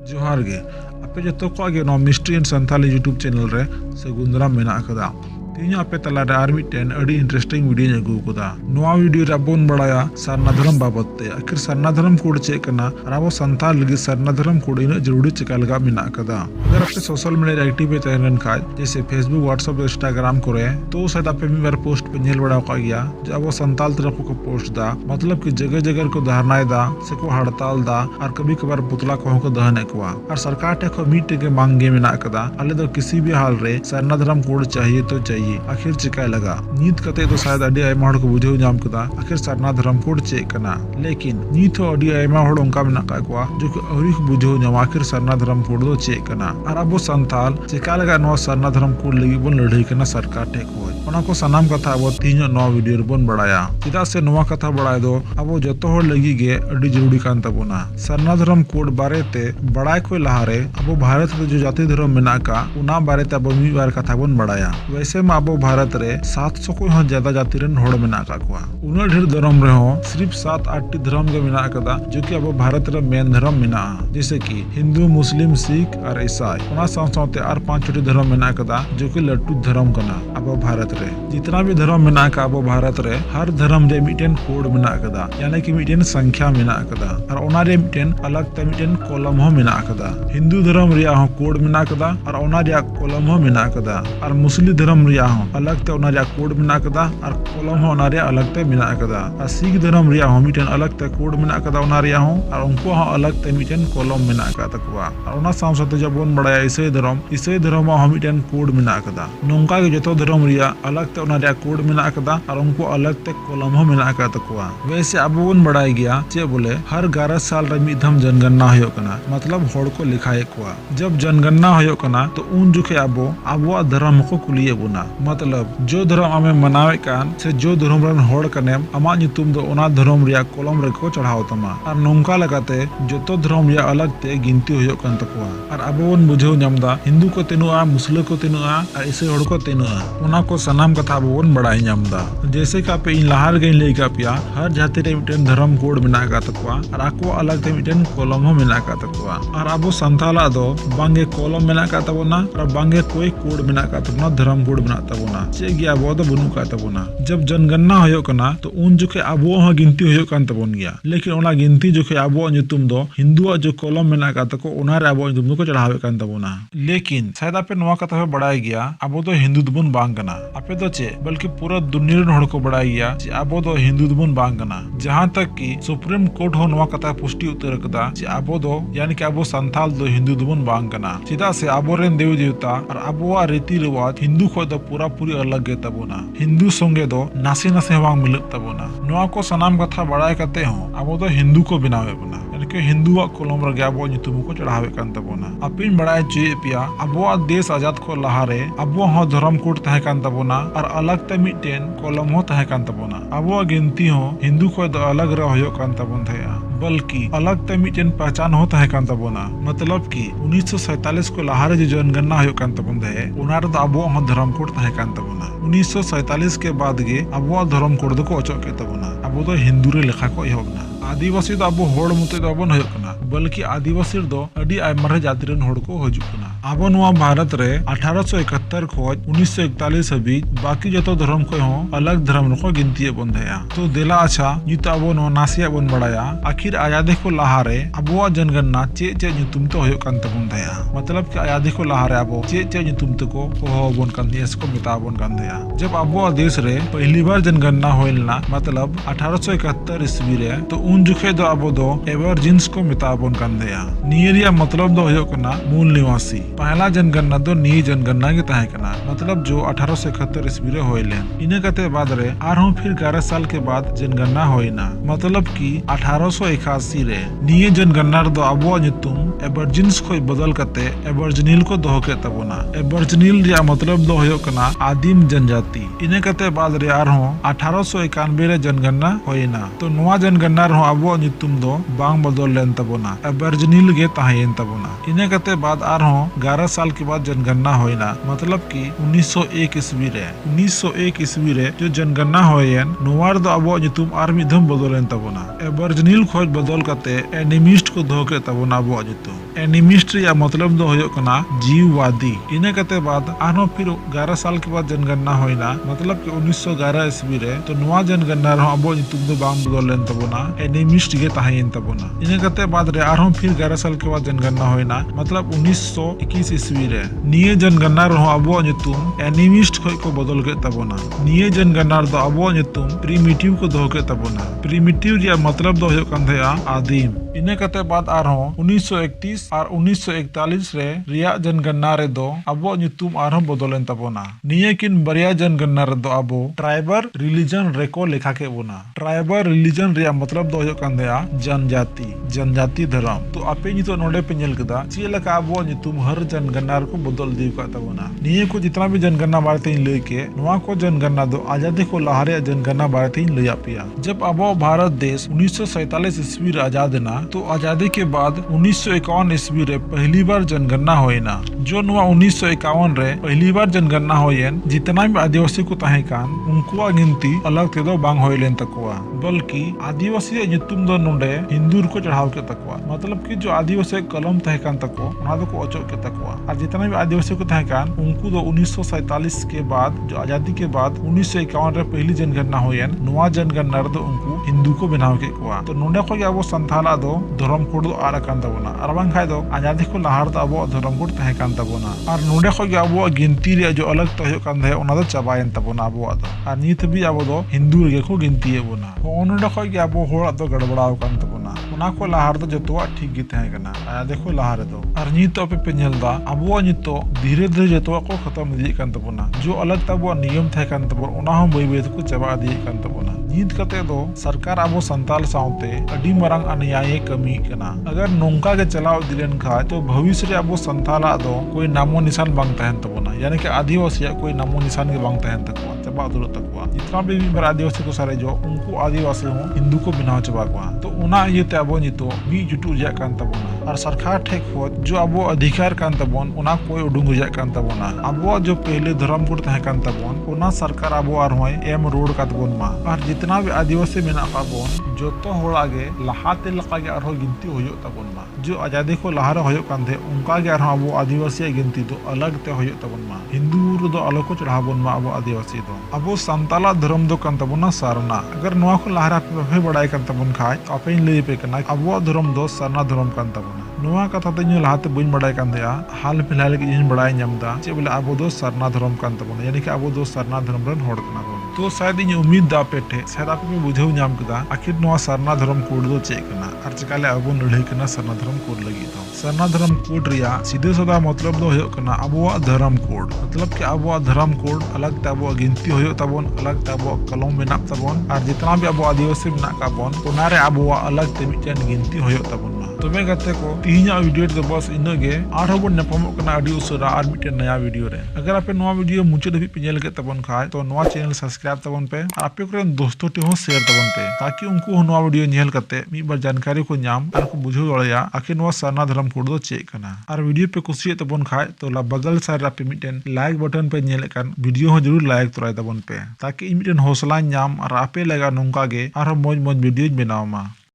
जोहार गे आपे जो को मिस्ट्री इन संथाली यूट्यूब चैनल रे से गुंदराम मेना कदा तीन आपे तलारे आर मिटेन अड़ी इंटरेस्टिंग वीडियो अगू कदा नोआ वीडियो रे बोन बड़ाया सरना धर्म बाबत ते आखिर सरना धर्म कोड चे कना और अब संथाल लगी सरना धर्म कोड इन जरूरी चिका लगा मेना कदा अगर आपे सोशल मीडिया एक्टिव पे तहरन खाज जैसे फेसबुक व्हाट्सएप इंस्टाग्राम करे तो शायद आपे मी बार पोस्ट पे नेल बड़ा का गया जो अब संथाल तरफ को पोस्ट दा मतलब कि जगह जगह को धारणाएं दा से को हड़ताल दा और कभी कभार पुतला को दहन एकवा और सरकार टे को मीट के मांगे मेना कदा अले तो किसी भी हाल रे सरना धर्म कोड चाहिए तो चाहिए आखिर चिकाय लगा नीत कते तो शायद अडी आयमा हड़ को बुझेव नाम कदा आखिर सरना धर्म कोड चे कना लेकिन नीत हो अडी आयमा हड़ उनका मेना का जो कि अवरी को बुझेव नाम आखिर सरना धर्म कोड दो चे कना और अब संथाल चिका लगा नो सरना धर्म कोड लगी बन लड़ाई कना सरकार टे को ओना को सनाम कथा अब तीन नो वीडियो बन बड़ाया चिदा से नोवा कथा बड़ाय दो अब जतो हड़ लगी गे अडी जरूरी कान तबोना सरना धर्म कोड बारे ते बड़ाय को लहारे अब भारत रे जो जाति धर्म मेना का उना बारे ते अब मी बार कथा बन बड़ाया वैसे में अब भारत रे 700 को हो ज्यादा जाति रन होड़ मेना का कुआ उना ढेर धर्म रे हो सिर्फ 7-8 टी धर्म के मेना कदा जो कि अब भारत रे मेन धर्म मेना जैसे कि हिंदू मुस्लिम सिख और ईसाई उना साथ और 5 टी धर्म मेना कदा जो कि लट्टू धर्म कना अब भारत रे जितना भी धर्म मेना का अब भारत रे हर धर्म रे मिटेन कोड मेना कदा यानी कि मिटेन संख्या मेना कदा और ओना रे मिटेन अलग ते मिटेन कॉलम हो मेना कदा हिंदू धर्म रिया हो कोड मेना कदा और ओना रिया कॉलम हो मेना कदा और मुस्लिम धर्म रिया हो अलग ते ओना रिया कोड मेना कदा और कॉलम हो ओना रिया अलग ते मेना कदा और सिख धर्म रिया हो मिटेन अलग ते कोड मेना कदा ओना रिया हो और उनको हो अलग ते मिटेन कॉलम मेना का तकवा और ओना साथ जब बोन बड़ाया ईसाई धर्म हो मिटेन कोड मेना कदा नोंका के जतो धर्म रिया अलग ते ओना रिया कोड मेना कदा और उनको अलग ते कॉलम हो मेना का तकवा वैसे अब बोन बड़ाय गया जे बोले हर 11 साल रे मिधम जनगणना होयो कना मतलब होड़ को लिखाए कुआ जब जनगणना होयो कना तो उन जुखे अब धर्म को कुलिए बुना मतलब जो धर्म हमें मनावे कान से जो धर्म रन होड़ कने अमा नितुम दो ओना धर्म रिया कॉलम रे को चढ़ाव तमा और नोंका लगाते जतो धर्म रिया अलग ते गिनती होयो कन तकुआ और अब बोन बुझेव नामदा हिंदू को तेनुआ मुस्लिम को तेनुआ और ईसाई होड़ को तेनुआ ओना को सनाम कथा बोन बड़ाई नामदा जैसे का पे इन लहार गई लेई का पिया हर जाति रे मिटेन धर्म कोड मेना का तकुआ और आको अलग ते मिटेन कॉलम हो मेना का तकुआ और अब संथाला दो बांगे कॉलम मेना का तबोना और बांगे कोई कोड मेना का तबोना धर्म कोड मेना तबोना चे गया वो तो बनु का तबोना जब जनगणना होयो कना तो उन जुके आबो ह गिनती होयो कान तबोन गया लेकिन ओना गिनती जुके आबो nyutum दो हिंदू जो कॉलम मेना का तको ओना रे आबो nyutum को चढ़ावे कान तबोना लेकिन शायद आपे नोआ कथा पे बड़ाई गया आबो तो हिंदू दबुन बांग कना आपे तो चे बल्कि पूरा दुनिया रे हड़ को बड़ाई गया जे आबो तो हिंदू दबुन बांग कना जहां तक कि सुप्रीम कोर्ट हो नोआ कथा पुष्टि उतर कदा जे आबो दो यानी कि आबो संथाल दो हिंदू दबुन बांग कना चिदा से आबो रेन देवी देवता और आबोआ रीति रिवाज हिंदू खो दो पूरा पूरी अलग गे तबोना हिंदू संगे दो नासे नासे वांग मिलत तबोना नोआ को सनाम कथा बड़ाय कते हो आबो तो हिंदू को बनावे बना यानी कि हिंदुआ कोलम रे आबो नितुम को चढ़ावे कान तबोना अपिन बड़ाय जे पिया आबोआ देश आजाद को लहारे आबो हो धर्म कोड तहे कान तबोना और अलग ते मिटेन कोलम हो तहे कान तबोना आबोआ गिनती हो हिंदू को दो अलग रे होयो कान तबोन थया बल्कि अलग ते मिटेन पहचान हो तहे कान तबोना मतलब कि 1947 को लहारे जो जनगणना होयो कान तबोन है उना रे आबो हो धर्म कोड तहे कान तबोना 1947 के बाद गे आबो धर्म कोड को अचो के तबोना आबो तो हिंदू रे लेखा को एहोबना आदिवासी तो आबो होड़ मुते दो बन होयो कना बल्कि आदिवासी दो अडी आयमा जाति रन होड़ को हजु कना आबो नोआ भारत रे 1871 खोज 1941 हाबी बाकी जतो धर्म को हो अलग धर्म को गिनती बंधया तो देला अच्छा जितो आबो नो नासिया बन बड़ाया आखिर आजादी को लहारे आबो जनगणना चे nyutum तो होयो कान तबन दया मतलब कि आजादी को लहारे आबो चे nyutum तो को हो बन कान देश को मिता बन कान दया जब आबो देश रे पहली बार जनगणना होइलना मतलब 1871 ईस्वी रे तो उन जुखे दो आबो दो एवर्जिन्स को मिता बन कान दया नियरिया मतलब दो होयो कना मूल निवासी पहला जनगणना दो नी जनगणना के तहे कना मतलब जो 1871 ईस्वी रे होइले इने कते बाद रे आरो फिर 11 साल के बाद जनगणना होइना मतलब कि 1881 रे निये जनगणना दो आबो nyutum एवर्जिन्स को बदल कते एवर्जिनिल को दो के तबोना एवर्जिनिल रिया मतलब दो होयो कना आदिम जनजाति इने कते बाद रे आरो 1891 रे जनगणना होइना तो नोआ जनगणना रो आबो nyutum दो बांग बदल लेन तबोना एवर्जिनिल गे तहेन तबोना इने कते बाद आरो 11 साल के बाद जनगणना होइना मतलब कि 1901 ईस्वी रे 1901 ईस्वी रे जो जनगणना होयन नोवार दो आबो nyutum आर मिधम बदलेन तबोना एवर्जिनिल खोज बदल कते एनिमिस्ट को धोके तबोना आबो nyutum दो। एनिमिस्ट रिया मतलब दो होयो कना जीववादी। इने कते बाद आनो फिर 11 साल के बाद जनगणना होइना, मतलब कि 1911 ईस्वी रे। तो नवा जनगणना रे अबो नितुम दो बांग बदल लेन तबोना, एनिमिस्ट गे ताहेन तबोना। इने कते बाद रे आरो फिर 11 साल के बाद जनगणना होइना, मतलब 1921 ईस्वी रे। निये जनगणना रे अबो नितुम एनिमिस्ट खय को बदल के तबोना। निये जनगणना रे अबो नितुम प्रिमिटिव को दो के तबोना। प्रिमिटिव रिया मतलब दो होयो कन थया आदिम। इने कते बाद आरो 1931 और 1941 रे रिया जनगणना रे दो अबो नितुम आरो बदलेन तबोना। निये किन बरिया जनगणना रे दो अबो ट्राइबल रिलीजन रेको लेखा के बोना। ट्राइबल रिलीजन रिया मतलब दो होयो कन थया जनजाति, जनजाति धर्म। तो आपे नितो नोडे पे नेल कदा चे लका अबो नितुम हर जनगणना को बदल दी का तबोना। निये को जितना भी जनगणना बारे लई के नवा को जनगणना दो आजादी को लहारे जनगणना बारे लई आपिया। जब अबो भारत देश 1947 ईस्वी रे आजाद ना, तो आजादी के बाद 1951 ईस्वी रे पहली बार जनगणना होइना। जो नुआ 1951 रे पहली बार जनगणना होयन, जितना भी आदिवासी को ताहे कान उनको गिनती अलग ते दो बांग होइलेन तकवा, बल्कि आदिवासी नितुम दो नोडे हिंदू को चढ़ाव के तकवा। मतलब कि जो आदिवासी कलम ताहे कान तको उना दो को अचो के तकवा। और जितना भी आदिवासी को ताहे कान उनको दो 1947 के बाद, जो आजादी के बाद 1951 रे पहली जनगणना होयन, नुआ जनगणना रे दो उनको हिंदू को बनाव के कोआ। तो नोडे को अब संथाला दो धर्म कोड दो आड़ कान तबोना, और बांग खाय दो आजादी को लहार दो अब धर्म कोड ताहे कान तबोना। और नोडे को अब गिनती रे जो अलग तो कान दे उना दो चाबायन तबोना अब दो। और नित भी अब दो हिंदू रे को गिनती बोना। नोडे को अब होड़ दो गड़बड़ाव कान तबोना। उना को लहार दो जतवा ठीक गी ताहे कना आजादी को लहार दो। और नित पे पे नेल दा अब नितो धीरे धीरे जतवा को खत्म दी कान तबोना। जो अलग तब नियम ताहे कान तबो उना हम बई बई को चाबा दी कान तबोना। नित कते दो सरकार अब संताल साउते अडी मरंग अन्याय कमी कना। अगर नोंका के चलाव दिलेन खा तो भविष्य रे अब संताला दो कोई नामो निशान बांग तहन तबोना। यानी कि आदिवासी कोई नामो निशान के बांग तहन तकवा, चबा दुर तकवा। जितना भी बार आदिवासी को सारे जो उनको आदिवासी हो हिंदू को बिनाव चबा को। तो उना ये ते अब नितो मी जुटू जा कान तबोना। और सरकार ठेक हो जो अब अधिकार कान तबोन उना कोई उडुंग जा कान तबोना। अब जो पहले धर्म कोड तहे कान तबोन उना सरकार अब आर होय एम रोड का तबोन मा। और जितना भी आदिवासी मेना पाबोन जो तो होड़ागे लहाते लकागे आरो गिनती होयो तबोन मा। जो आजादी को लहारे होयो कान थे उनका गे आरो अब आदिवासी गिनती तो अलग ते होयो तबोन मा। हिंदू दो अलग को चढ़ाबोन मा अब आदिवासी दो। अब संताला धर्म दो कान तबोना सारना। अगर नवा को लहारा पे बड़ाई कान तबोन खाय आपे लई पे कना अब धर्म दो सरना धर्म कान तबोना। नवा कथा तो इन लहाते बइन बड़ाई कान दया हाल फिलहाल के इन बड़ाई नामदा चे बोले अब दो सरना धर्म कान तबोना। यानी कि अब दो सरना धर्म रन होड़ कना बोन। तो शायद इन उम्मीद दा पेठे शायद आप पे बुझेउ नाम कदा आखिर नवा सरना धर्म कोड दो चे कना। और चकाले अब लड़ाई कना सरना धर्म कोड लगी दो। सरना धर्म कोड रिया सीधे सादा मतलब दो होयो कना अब धर्म कोड। मतलब कि अब धर्म कोड अलग ते अब गिनती होयो तबोन, अलग ते अब कलम मेना तबोन। और जितना भी अब आदिवासी मेना का बोन उना रे अब अलग ते मिटन गिनती होयो तबोन। तबे गते को तीना वीडियो तो बस इनगे आरो बन नपमो कना आडी उसरा और मिटन नया वीडियो रे। अगर आपे नवा वीडियो मुचे दबी पे नेल के तबोन खाय तो नवा चैनल सब्सक्राइब तबोन पे और आपे करे दोस्तों टे हो शेयर तबोन पे, ताकि उनको नवा वीडियो नेल करते मी बार जानकारी को नाम और को बुझो दड़या आखिर नवा सरना धर्म कोड दो चेक कना। और वीडियो पे कुछ तबोन खाय तो ला बगल साइड पे मिटन लाइक बटन पे नेल कान वीडियो हो जरूर लाइक तोराय तबोन पे, ताकि मिटन हौसला नाम और आपे लगा नोंका गे और मोज मोज वीडियो बनावा मा।